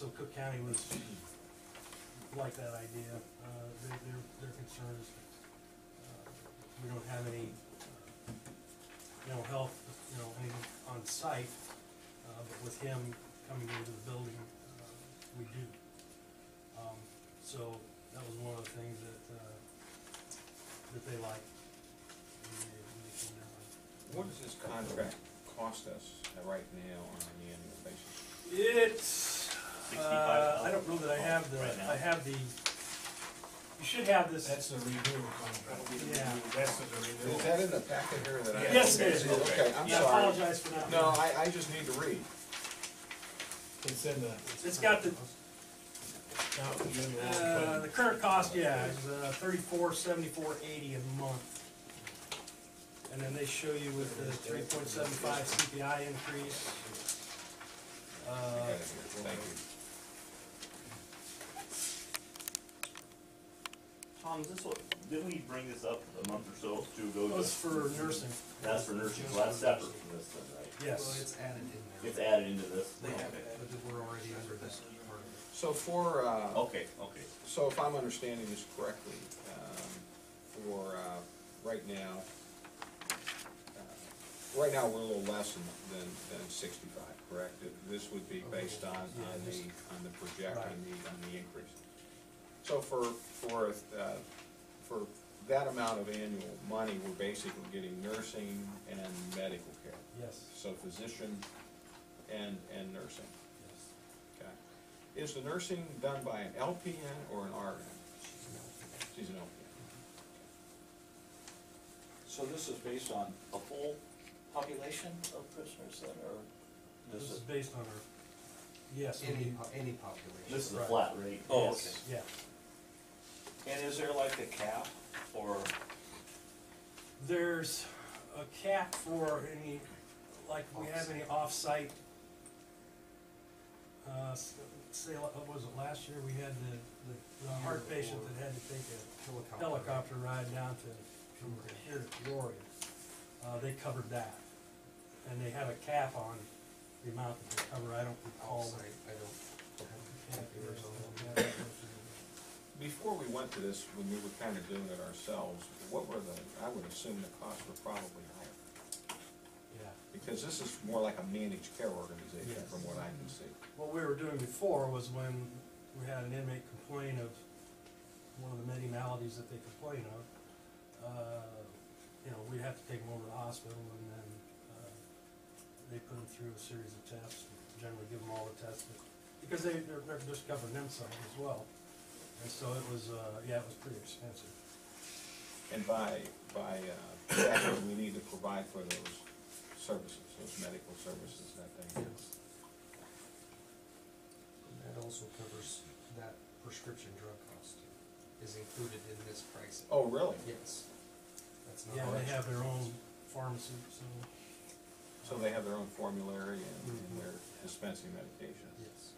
so Cook County was like that idea. Their concern is we don't have any mental health, anything on site, but with him coming into the building, we do. So that was one of the things that they like. What does this contract cost us right now on an annual basis? It's, I don't know that I have the, I have the, you should have this. That's the renewal contract. Yeah. That's the renewal. Is that in the packet here that I? Yes, it is. Okay, I'm Yeah, I sorry. apologize for that. No, I just need to read. It's in the. It's got the, the current cost, yeah, is $34.74.80 a month. And then they show you with the 3.75 CPI increase. I got it here. Thank you. Tom, is this what, didn't we bring this up a month or so ago? That's for nursing. That's for nursing, so that's separate from this then, right? Yes. Well, it's added in there. It's added into this? They have Okay. it, but we're already under this part of it. So for, Okay. so if I'm understanding this correctly, for, right now, we're a little less than 65, correct? This would be based on the project, Right. on the increase. So for that amount of annual money, we're basically getting nursing and medical care. Yes. So physician and nursing. Yes. Okay. Is the nursing done by an LPN or an RN? She's an LPN. So this is based on a full population of prisoners then, or This this is is? based on our, yes. Any population. This is a Right. flat rate. Oh, Yes, yeah. And is there like a cap, or, There's a cap for any, like, if we have any off-site, say, what was it, last year, we had the heart patient that had to take a helicopter ride down from here to Peoria. They covered that, and they have a cap on the amount that they cover. I don't recall. Offsite, I don't have the cap here, so. Before we went to this, when we were kind of doing it ourselves, what were I would assume the costs were probably higher. Yeah. Because this is more like a managed care organization Yes. from what I can see. What we were doing before was when we had an inmate complain of one of the many maladies that they complain of, we'd have to take them over to the hospital, and then they put them through a series of tests, generally give them all the tests, because they're just covering themselves as well. And so it was, it was pretty expensive. And by statute, we need to provide for those services, those medical services that they need. And that also covers that prescription drug cost is included in this pricing. Oh, really? Yes. That's not. Yeah, they have their own pharmacy, so. So they have their own formulary and they're dispensing medication. Yes.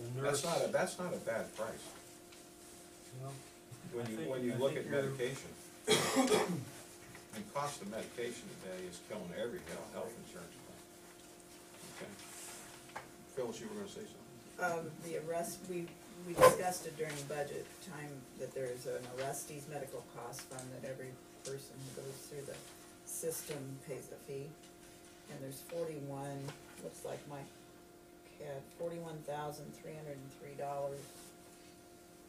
The nurse, That's not a bad price. well, When you look at medication, the cost of medication today is killing every health insurance plan. Okay. Phyllis, you were gonna say something? The arrest, we discussed it during budget time, that there's an arrestees medical cost fund that every person who goes through the system pays a fee. And there's 41, looks like Mike had $41,303.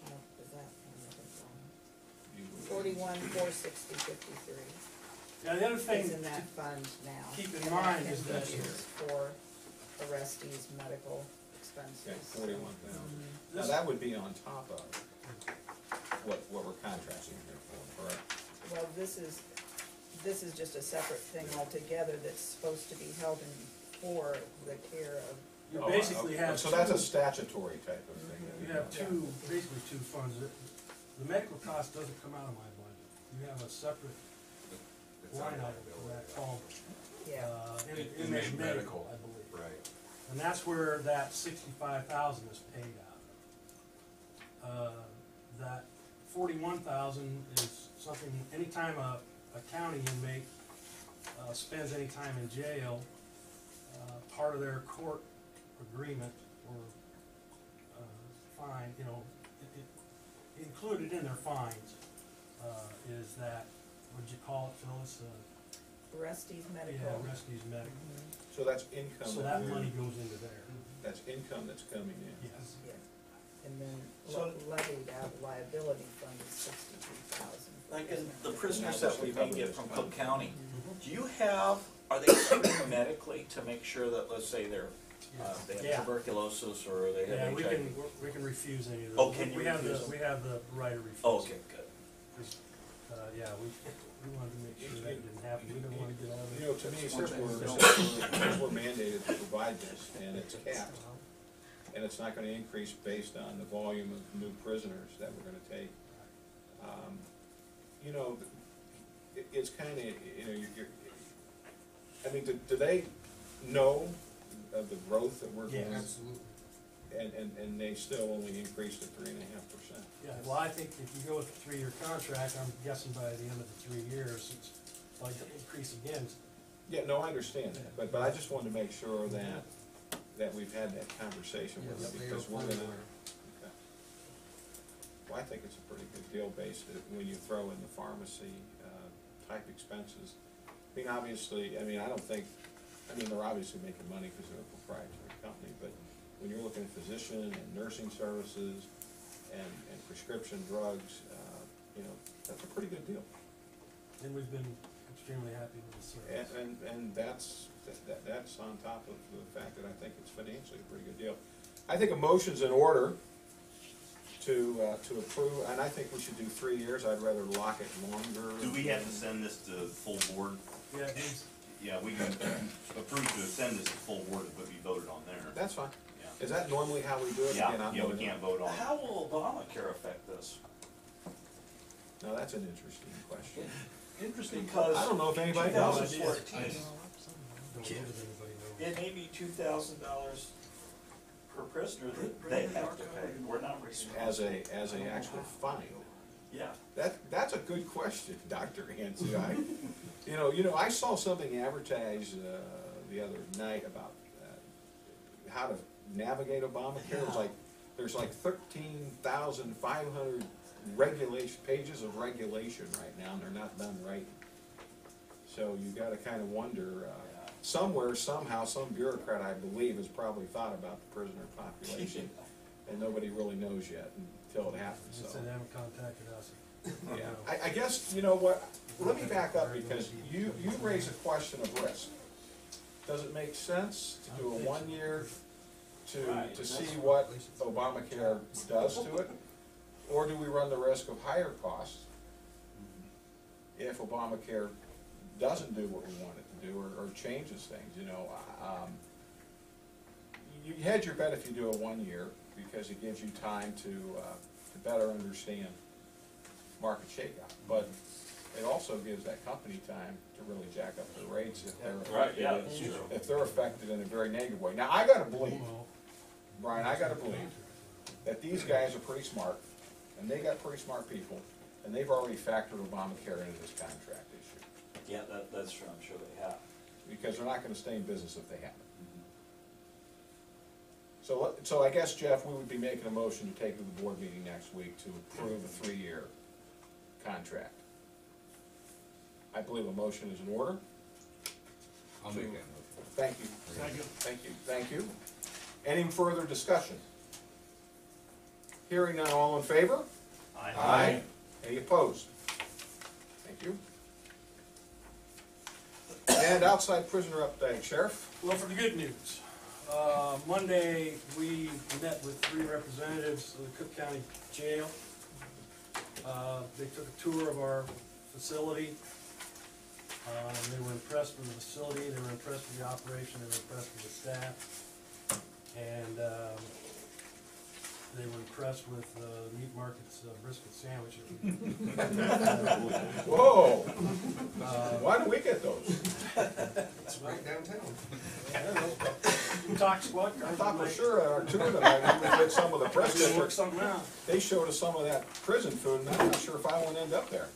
Is that, You- 41,460.53. yeah, the other thing Is in to that fund now. keep in And mind that is can that be used for arrestees medical expenses. Okay, 41,000. Mhm. Now, that would be on top of what we're contracting here for, correct? Well, this is just a separate thing altogether that's supposed to be held in for the care of. you Oh, basically okay. have. So that's a statutory type of thing. You have basically two funds. The medical cost doesn't come out of my budget. You have a separate line item for that called, inmate medical, I believe. Right. And that's where that 65,000 is paid out of. That 41,000 is something, anytime a county inmate spends any time in jail, part of their court agreement or, fine, you know, included in their fines, is that, what'd you call it, Phyllis? Rusty's Yeah, Medical. Rusty's Medical. Mhm. So that's income. So that money goes into there. That's income that's coming in. Yes. Yeah, and then So- levied out liability fund is 62,000. Like in the prisoners that we may get from Cook County, Mhm. do you have, are they screened medically to make sure that, let's say they have Yeah. tuberculosis or they have Yeah, HIV? we can refuse any of those. Oh, can you We have refuse the, them? we have the right of refusal. Oh, okay, good. Yeah, we wanted to make sure that didn't happen, we didn't wanna get all You the. know, to me, since we're mandated to provide this, and it's capped, and it's not gonna increase based on the volume of new prisoners that we're gonna take, you know, it's kinda, you know, you're, I mean, do they know of the growth that we're Yeah, going? Absolutely. And they still only increased at 3.5%. Yeah, well, I think if you go with a 3-year contract, I'm guessing by the end of the 3 years, it's like to increase again. Yeah, no, I understand that, but I just wanted to make sure that we've had that conversation with Yes, them, they are because we're fully gonna. aware. Okay. Well, I think it's a pretty good deal based when you throw in the pharmacy, type expenses. I mean, obviously, I don't think, they're obviously making money because they're a proprietary company, but when you're looking at physician and nursing services and prescription drugs, you know, that's a pretty good deal. And we've been extremely happy with the service. And that's on top of the fact that I think it's financially a pretty good deal. I think a motion's in order to approve, and I think we should do 3 years. I'd rather lock it longer. Do we have to send this to full board? Yeah, it needs, Yeah, we can approve to send this to full board, but be voted on there. That's fine. Yeah. Is that normally how we do it? Again, I'm Yeah, we gonna- can't vote on it. How will Obamacare affect this? Now, that's an interesting question. Interesting, I because don't know if anybody knows. 2014, don't give it anybody knows. it may be $2,000 per prisoner that they have to pay. We're not responsible. As a actual fine. Yeah. That's a good question, Dr. Hanson. I saw something advertised the other night about how to navigate Obamacare. It's like there's like 13,500 pages of regulation right now, and they're not done right. So you got to kind of wonder. Somewhere, somehow, some bureaucrat, I believe, has probably thought about the prisoner population, and nobody really knows yet until it happens. They So. said they haven't contacted us. Yeah, I guess, you know what, let me back up, because you raise a question of risk. Does it make sense to do a 1 year to see what Obamacare does to it? Or do we run the risk of higher costs if Obamacare doesn't do what we want it to do, or changes things, you know? You hedge your bet if you do a 1 year, because it gives you time to better understand market shakeout, but it also gives that company time to really jack up their rates if they're Right, yeah, affected, that's true. if they're affected in a very negative way. Now, I gotta believe, Well, Brian, I gotta believe that these guys are pretty smart, and they got pretty smart people, and they've already factored Obamacare into this contract issue, Yeah, that's true, I'm sure they have. because they're not gonna stay in business if they haven't. So I guess, Jeff, we would be making a motion to take to the board meeting next week to approve a 3-year contract. I believe a motion is in order. I'll make that motion. Thank you. Second. Thank you. Any further discussion? Hearing none, all in favor? Aye. Any opposed? Thank you. And outside prisoner update, Sheriff? Well, for the good news, Monday, we met with 3 representatives of the Cook County Jail. They took a tour of our facility. They were impressed with the facility, they were impressed with the operation, they were impressed with the staff. And they were impressed with Meat Market's brisket sandwiches. Whoa! Why do we get those? It's right downtown. I don't know. Talk squad I cars. thought for sure at our tour tonight, we would get some of the prison. Work something out. They showed us some of that prison food, and I'm not sure if I want to end up there.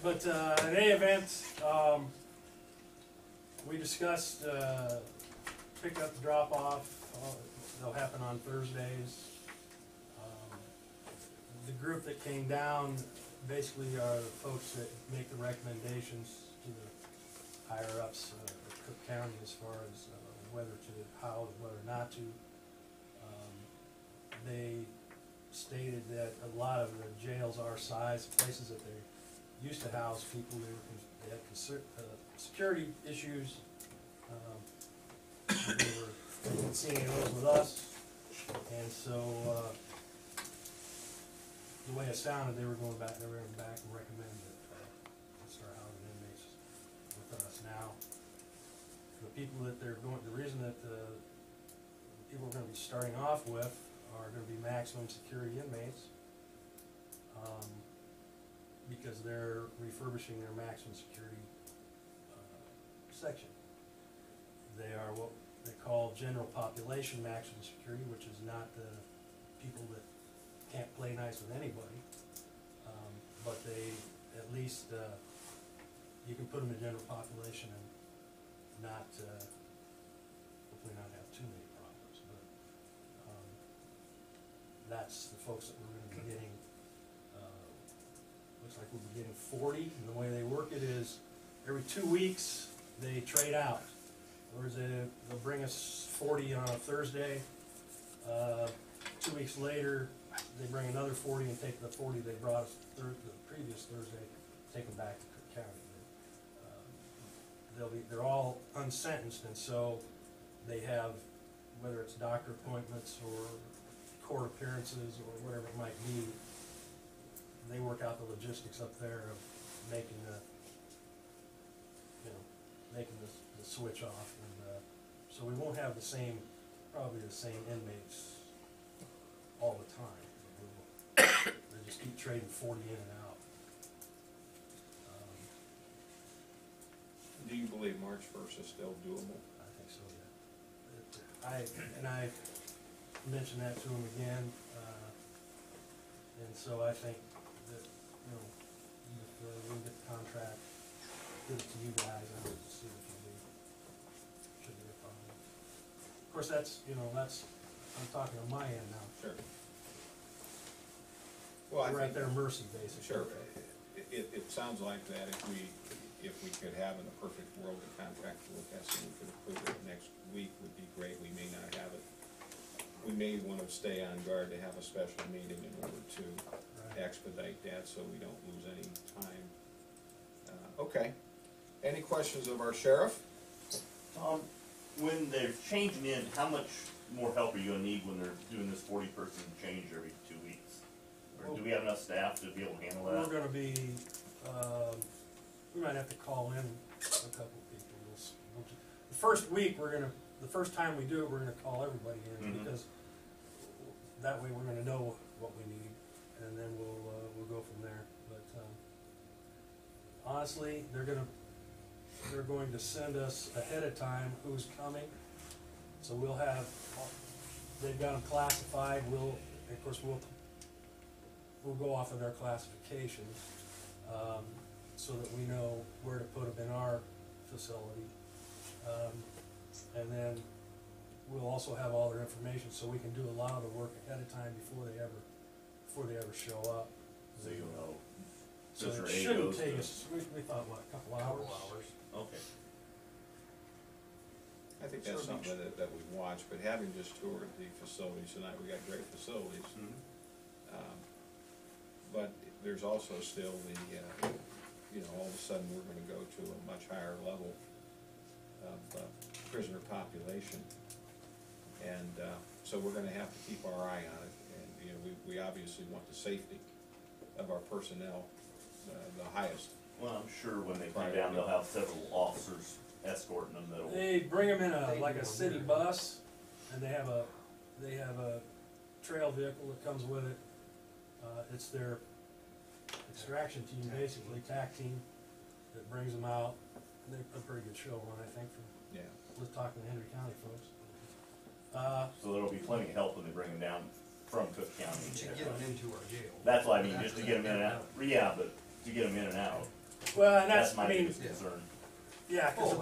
But in any event, we discussed pickup, drop off, they'll happen on Thursdays. The group that came down basically are the folks that make the recommendations to the higher ups of Cook County as far as whether to house, whether not to. They stated that a lot of the jails our size, places that they used to house people, they had security issues. They didn't see any of those with us, and so the way it sounded, they were going back and recommend that we start housing inmates with us now. The people that they're going, the reason that the people we're going to be starting off with are going to be maximum security inmates, because they're refurbishing their maximum security section. They are what they call general population maximum security, which is not the people that can't play nice with anybody, but they at least you can put them in general population and not hopefully not have too many problems. But that's the folks that we're going to be getting. Looks like we'll be getting 40, and the way they work it is every 2 weeks they trade out. In other words, they'll bring us 40 on a Thursday. 2 weeks later, they bring another 40 and take the 40 they brought us the previous Thursday, take them back to Cook County. They're all unsentenced, and so they have, whether it's doctor appointments or court appearances or whatever it might be, they work out the logistics up there of making the switch off, and so we won't have probably the same inmates all the time. They just keep trading 40 in and out. Do you believe March 1st is still doable? I think so, yeah. I mentioned that to him again, and so I think that, if we can get the contract, give it to you guys, I would see if should be a problem. Of course, I'm talking on my end now. Sure. Well, I We're right think, there, Mercy, basically. sure, it sounds like that if we could have in a perfect world a contract to look at, so we could approve it next week would be great. We may not have it. We may want to stay on guard to have a special meeting in order to expedite that so we don't lose any time. Okay. Any questions of our sheriff? Tom, when they're changing in, how much more help are you gonna need when they're doing this 40-person change every 2 weeks? Or do we have enough staff to be able to handle that? We're gonna be, we might have to call in a couple of people. The first week, the first time we do it, we're gonna call everybody in, because that way we're gonna know what we need, and then we'll go from there. But honestly, they're going to send us ahead of time who's coming, so they've got them classified. We'll go off of their classifications, so that we know where to put them in our facility, and then we'll also have all their information, so we can do a lot of the work ahead of time before they ever show up. So you'll know. So Just it your shouldn't egos take to- us, we thought, what, a couple hours? Okay. I think that's something that we watch, but having just toured the facilities tonight, we got great facilities. But there's also still all of a sudden we're gonna go to a much higher level of prisoner population. And so we're gonna have to keep our eye on it, and we obviously want the safety of our personnel the highest. Well, I'm sure when they come down, they'll have several officers escorting them that'll. They bring them in a city bus, and they have a trail vehicle that comes with it. It's their extraction team, basically, TAC team, that brings them out. And they put a pretty good show on, I think, let's talk to the Henry County folks. So there'll be plenty of help when they bring them down from Cook County. To get them into our jail. That's what I mean, just to get them in and out. Yeah, but to get them in and out. Well, and That's my I mean, biggest concern. yeah, 'cause the